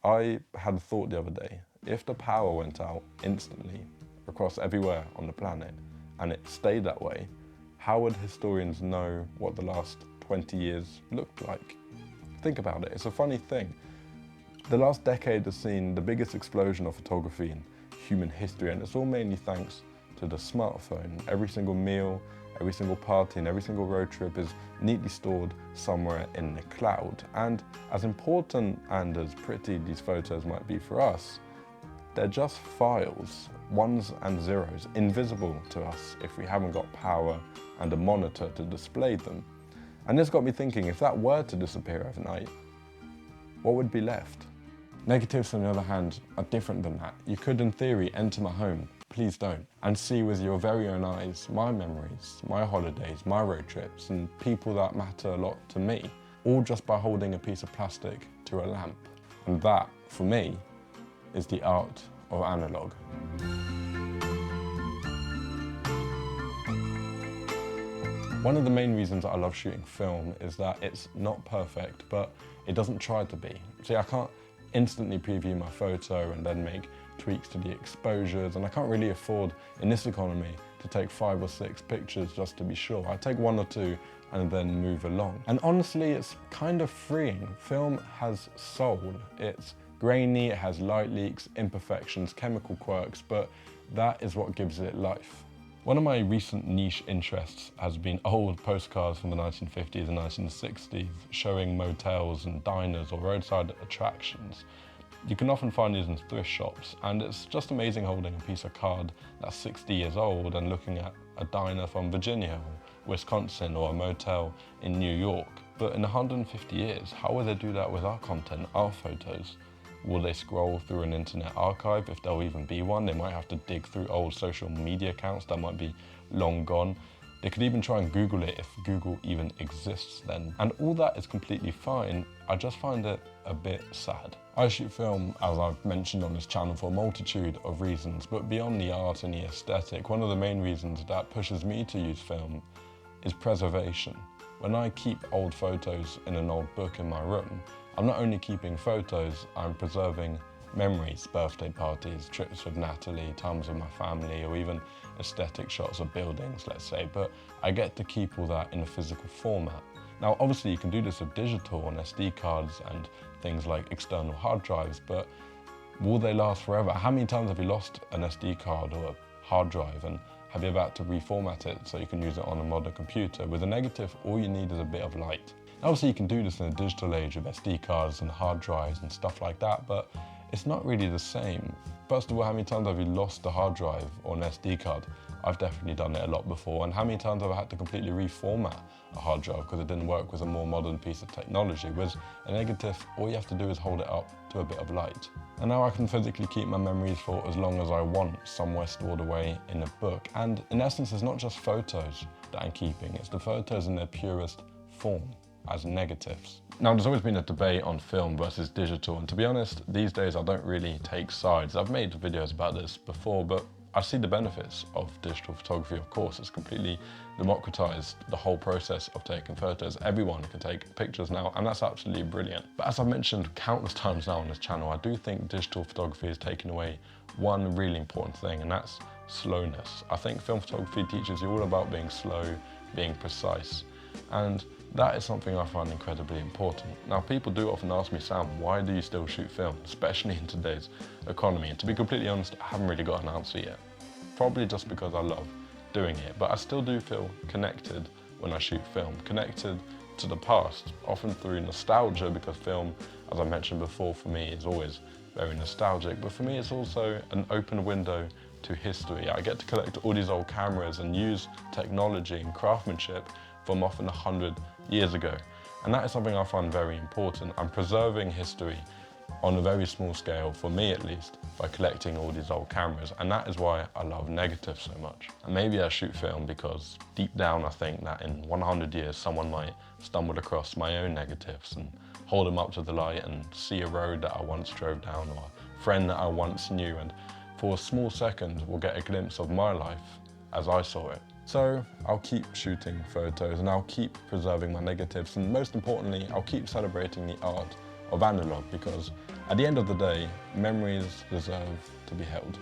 I had a thought the other day. If the power went out instantly across everywhere on the planet and it stayed that way, how would historians know what the last 20 years looked like? Think about it, it's a funny thing. The last decade has seen the biggest explosion of photography in human history, and it's all mainly thanks to the smartphone. Every single meal, every single party and every single road trip is neatly stored somewhere in the cloud. And as important and as pretty these photos might be for us, they're just files, ones and zeros, invisible to us if we haven't got power and a monitor to display them. And this got me thinking, if that were to disappear overnight, what would be left? Negatives, on the other hand, are different than that. You could, in theory, enter my home, please don't, and see with your very own eyes my memories, my holidays, my road trips, and people that matter a lot to me, all just by holding a piece of plastic to a lamp. And that, for me, is the art of analogue. One of the main reasons I love shooting film is that it's not perfect, but it doesn't try to be. See, I can't instantly preview my photo and then make tweaks to the exposures, and I can't really afford, in this economy, to take 5 or 6 pictures just to be sure. I take 1 or 2 and then move along. And honestly, it's kind of freeing. Film has soul. It's grainy, it has light leaks, imperfections, chemical quirks, but that is what gives it life. One of my recent niche interests has been old postcards from the 1950s and 1960s showing motels and diners or roadside attractions. You can often find these in thrift shops, and it's just amazing holding a piece of card that's 60 years old and looking at a diner from Virginia or Wisconsin or a motel in New York. But in 150 years, how will they do that with our content, our photos? Will they scroll through an internet archive, if there'll even be one? They might have to dig through old social media accounts that might be long gone. They could even try and Google it if Google even exists then. And all that is completely fine. I just find it a bit sad. I shoot film, as I've mentioned on this channel, for a multitude of reasons, but beyond the art and the aesthetic, one of the main reasons that pushes me to use film is preservation. When I keep old photos in an old book in my room, I'm not only keeping photos, I'm preserving memories, birthday parties, trips with Natalie, times with my family, or even aesthetic shots of buildings, let's say, but I get to keep all that in a physical format. Now, obviously you can do this with digital on SD cards and things like external hard drives, but will they last forever? How many times have you lost an SD card or a hard drive, and have you ever had to reformat it so you can use it on a modern computer? With a negative, all you need is a bit of light. Obviously you can do this in a digital age with SD cards and hard drives and stuff like that, but it's not really the same. First of all, how many times have you lost a hard drive or an SD card? I've definitely done it a lot before. And how many times have I had to completely reformat a hard drive because it didn't work with a more modern piece of technology? With a negative, all you have to do is hold it up to a bit of light. And now I can physically keep my memories for as long as I want, somewhere stored away in a book. And in essence, it's not just photos that I'm keeping, it's the photos in their purest form, as negatives. Now, there's always been a debate on film versus digital, and to be honest, these days I don't really take sides. I've made videos about this before, but I see the benefits of digital photography, of course. It's completely democratized the whole process of taking photos. Everyone can take pictures now, and that's absolutely brilliant. But as I've mentioned countless times now on this channel, I do think digital photography has taken away one really important thing, and that's slowness. I think film photography teaches you all about being slow, being precise, and that is something I find incredibly important. Now, people do often ask me, Sam, why do you still shoot film, especially in today's economy? And to be completely honest, I haven't really got an answer yet. Probably just because I love doing it, but I still do feel connected when I shoot film, connected to the past, often through nostalgia, because film, as I mentioned before, for me is always very nostalgic, but for me it's also an open window to history. I get to collect all these old cameras and use technology and craftsmanship from often 100 years ago. And that is something I find very important. I'm preserving history on a very small scale, for me at least, by collecting all these old cameras. And that is why I love negatives so much. And maybe I shoot film because deep down I think that in 100 years someone might stumble across my own negatives and hold them up to the light and see a road that I once drove down or a friend that I once knew, and for a small second will get a glimpse of my life as I saw it. So I'll keep shooting photos and I'll keep preserving my negatives, and most importantly, I'll keep celebrating the art of analogue, because At the end of the day, memories deserve to be held.